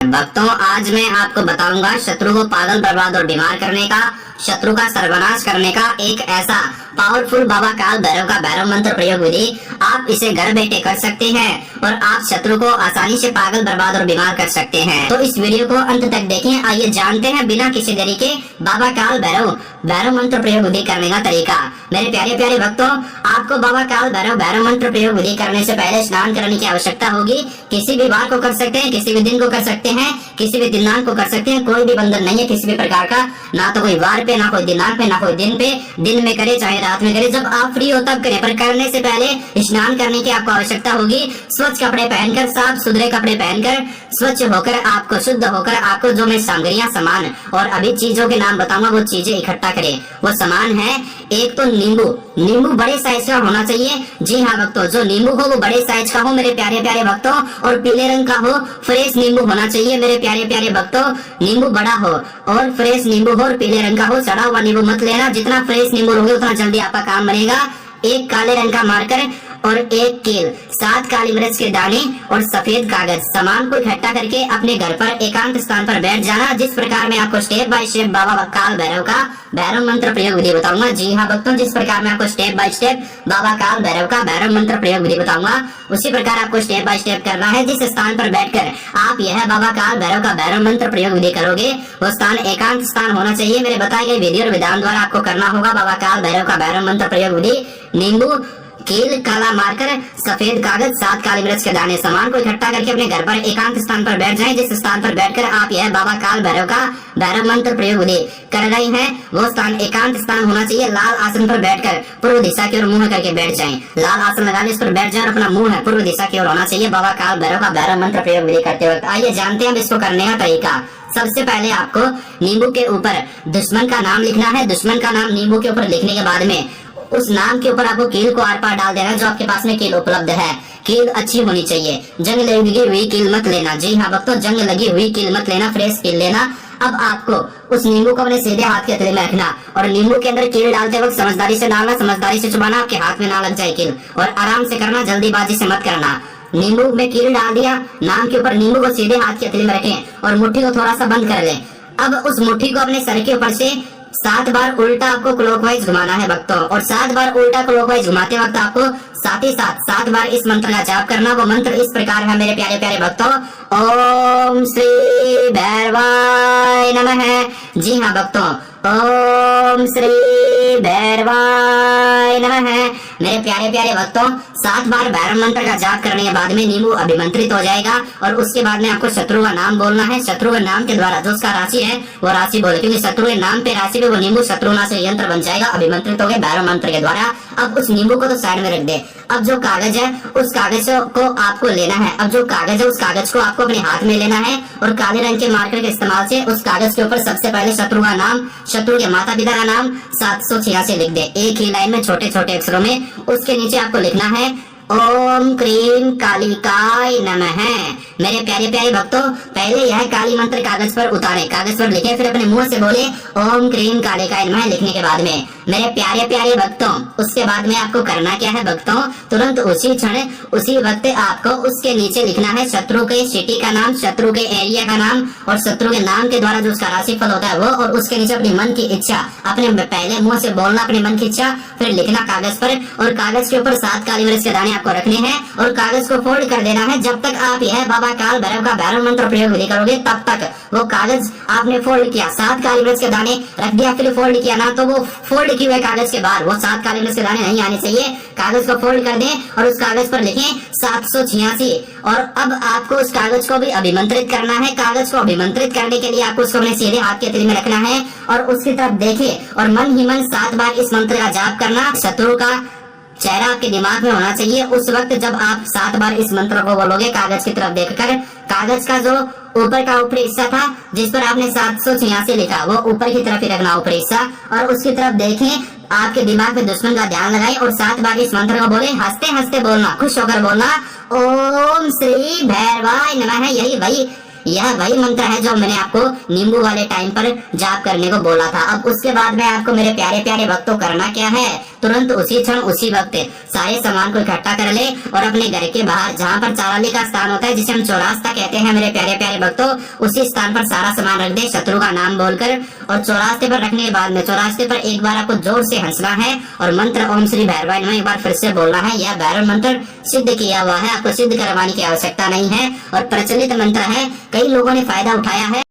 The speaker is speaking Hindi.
भक्तों, आज मैं आपको बताऊंगा शत्रु को पागल, बर्बाद और बीमार करने का, शत्रु का सर्वनाश करने का एक ऐसा पावरफुल बाबा काल भैरव का भैरव मंत्र प्रयोग विधि। आप इसे घर बैठे कर सकते हैं और आप शत्रु को आसानी से पागल, बर्बाद और बीमार कर सकते हैं। तो इस वीडियो को अंत तक देखें। आइए जानते हैं बिना किसी देरी के बाबा काल भैरव मंत्र प्रयोग विधि करने का तरीका। मेरे प्यारे प्यारे भक्तों, आपको बाबा काल भैरव मंत्र प्रयोग विधि करने से पहले स्नान करने की आवश्यकता होगी। किसी भी वार को कर सकते हैं, किसी भी दिन को कर सकते हैं, किसी भी दिनांक को कर सकते हैं। कोई भी बंधन नहीं है किसी भी प्रकार का, ना तो कोई वार पे, ना कोई दिनांक पे, ना कोई दिन पे। दिन में करे चाहे रात में करे, जब आप फ्री हो तब करें। पर करने से पहले स्नान करने की आपको आवश्यकता होगी। स्वच्छ कपड़े पहनकर, साफ सुथरे कपड़े पहनकर, स्वच्छ होकर, आपको शुद्ध होकर, आपको जो मैं सामग्रियां, सामान और अभी चीजों के नाम बताऊंगा वो चीजें इकट्ठा करें। वो सामान है, एक तो नींबू बड़े साइज का होना चाहिए। जी हाँ भक्तों, जो नींबू हो वो बड़े साइज का हो मेरे प्यारे प्यारे भक्तों, और पीले रंग का हो, फ्रेश नींबू होना चाहिए मेरे प्यारे प्यारे भक्तों। नींबू बड़ा हो और फ्रेश नींबू हो और पीले रंग का हो। सड़ा हुआ नींबू मत लेना, जितना फ्रेश नींबू लोगे उतना जल्दी आपका काम बनेगा। एक काले रंग का मार्कर और एक केल, 7 काली मिर्च के दाने और सफेद कागज। सामान को इकट्ठा करके अपने घर पर एकांत स्थान पर बैठ जाना। जिस प्रकार मैं आपको स्टेप बाय स्टेप बाबा काल भैरव का भैरव मंत्र प्रयोग विधि बताऊंगा। जी हाँ भक्तों, जिस प्रकार मैं आपको स्टेप बाय स्टेप बाबा काल भैरव का भैरव मंत्र प्रयोग विधि बताऊंगा, उसी प्रकार आपको स्टेप बाय स्टेप करना है। जिस स्थान पर बैठकर आप यह बाबा काल भैरव का भैरव मंत्र प्रयोग विधि करोगे, वो स्थान एकांत स्थान होना चाहिए। मेरे बताए गए विधि और विधान द्वारा आपको करना होगा बाबा काल भैरव का भैरव मंत्र प्रयोग विधि। नींबू, केल, काला मार्कर, सफेद कागज, 7 काली मिर्च के दाने। सामान को इकट्ठा करके अपने घर पर एकांत स्थान पर बैठ जाएं। जिस स्थान पर बैठकर आप यह बाबा काल भैरव का भैरव मंत्र प्रयोग विधि कर रहे हैं, वो स्थान एकांत स्थान होना चाहिए। लाल आसन पर बैठकर पूर्व दिशा की ओर मुंह करके बैठ जाएं। लाल आसन लगाने इस पर बैठ जाए और अपना मुंह पूर्व दिशा की ओर होना चाहिए बाबा काल भैरव का भैरव मंत्र प्रयोग विधि करते वक्त। आइए जानते हैं इसको करने का तरीका। सबसे पहले आपको नींबू के ऊपर दुश्मन का नाम लिखना है। दुश्मन का नाम नींबू के ऊपर लिखने के बाद में उस नाम के ऊपर आपको कील को आर पार डाल देना है। जो आपके पास में कील उपलब्ध है, कील अच्छी होनी चाहिए, जंग लगी हुई कील मत लेना। जी हाँ भक्तों, जंग लगी हुई कील मत लेना, फ्रेश कील लेना। अब आपको उस नींबू को अपने सीधे हाथ के हथेली में रखना और नींबू के अंदर कील डालते वक्त समझदारी से डालना, समझदारी से चुबाना, आपके हाथ में ना लग जाए कील, और आराम से करना, जल्दीबाजी से मत करना। नींबू में कील डाल दिया, नाम के ऊपर नींबू को सीधे हाथ की हथेली में रखें और मुट्ठी को थोड़ा सा बंद कर लें। अब उस मुट्ठी को अपने सर के ऊपर से 7 बार उल्टा आपको क्लॉकवाइज घुमाना है भक्तों, और 7 बार उल्टा क्लॉकवाइज घुमाते वक्त आपको साथ ही साथ 7 बार इस मंत्र का जाप करना। वो मंत्र इस प्रकार है मेरे प्यारे प्यारे भक्तों, ओम श्री भैरवाय नमः। जी हाँ भक्तों, ओम श्री भैरवाय नमः। मेरे प्यारे प्यारे भक्तों, 7 बार भैरव मंत्र का जाप करने के बाद में नींबू अभिमंत्रित हो जाएगा और उसके बाद में आपको शत्रु का नाम बोलना है। शत्रु के नाम के द्वारा जो उसका राशि है वो राशि बोले, क्योंकि शत्रु के नाम पे राशि पे वो नींबू शत्रुनाश यंत्र बन जाएगा, अभिमंत्रित हो गए भैरव मंत्र के द्वारा। अब उस नींबू को तो साइड में रख दे। अब जो कागज है उस कागज को आपको लेना है। अब जो कागज है उस कागज को आपको अपने हाथ में लेना है और काले रंग के मार्कर के इस्तेमाल से उस कागज के ऊपर सबसे पहले शत्रु का नाम, शत्रु के माता पिता का नाम 786 लिख दे, एक ही लाइन में छोटे छोटे अक्षरों में। उसके नीचे आपको लिखना है ओम क्रीम कालिकाय नमः। मेरे प्यारे प्यारे भक्तों, पहले यह काली मंत्र कागज पर उतारे, कागज पर लिखे, फिर अपने मुंह से बोले ओम क्रीम कालिकाय नमः। लिखने के बाद में मेरे प्यारे प्यारे भक्तों, उसके बाद में आपको करना क्या है भक्तों, तुरंत उसी क्षण उसी वक्त आपको उसके नीचे लिखना है शत्रु के सिटी का नाम, शत्रु के एरिया का नाम और शत्रु के नाम के द्वारा जो उसका राशिफल होता है वो, और उसके नीचे अपनी मन की इच्छा, अपने पहले मुंह से बोलना अपने मन की इच्छा, फिर लिखना कागज पर, और कागज के ऊपर 7 काली मिर्च के दाने आपको रखने हैं और कागज को फोल्ड कर देना है। जब तक आप यह बाबा काल भैरव का भैरव मंत्र प्रयोग विधि करोगे तब तक वो कागज आपने फोल्ड किया, 7 काली मिर्च के दाने रख दिया, फिर फोल्ड किया ना, तो वो फोल्ड किए हुए कागज के बाहर वो 7 काली मिर्च के दाने नहीं आने चाहिए। कागज को फोल्ड कर दें और उस कागज पर लिखें 786, और अब आपको उस कागज को भी अभिमंत्रित करना है। कागज को अभिमंत्रित करने के लिए आपको उसको अपने सीधे हाथ के हथेली में रखना है और उसकी तरफ देखे और मन ही मन 7 बार इस मंत्र का जाप करना। शत्रु का चेहरा आपके दिमाग में होना चाहिए उस वक्त जब आप 7 बार इस मंत्र को बोलोगे। कागज की तरफ देखकर, कागज का जो ऊपर का ऊपरी हिस्सा था जिस पर आपने 786 लिखा वो ऊपर की तरफ ही रखना, ऊपरी हिस्सा, और उसकी तरफ देखें, आपके दिमाग में दुश्मन का ध्यान लगाए और 7 बार इस मंत्र को बोले, हंसते हंसते बोलना, खुश होकर बोलना, ओम श्री भैरवाय नमः। यह वही मंत्र है जो मैंने आपको नींबू वाले टाइम पर जाप करने को बोला था। अब उसके बाद में आपको मेरे प्यारे प्यारे भक्तों करना क्या है, तुरंत उसी क्षण उसी वक्त सारे सामान को इकट्ठा कर ले और अपने घर के बाहर जहाँ पर चाराली का स्थान होता है, जिसे हम चौरास्ता कहते हैं मेरे प्यारे प्यारे भक्तों, उसी स्थान पर सारा सामान रख दे शत्रु का नाम बोलकर। और चौरास्ते पर रखने के बाद में चौरास्ते पर एक बार आपको जोर से हंसना है और मंत्र ओम श्री भैरवाय नमः एक बार फिर से बोलना है। यह भैरव मंत्र सिद्ध किया हुआ है, आपको सिद्ध करवाने की आवश्यकता नहीं है और प्रचलित मंत्र है, कई लोगों ने फायदा उठाया है।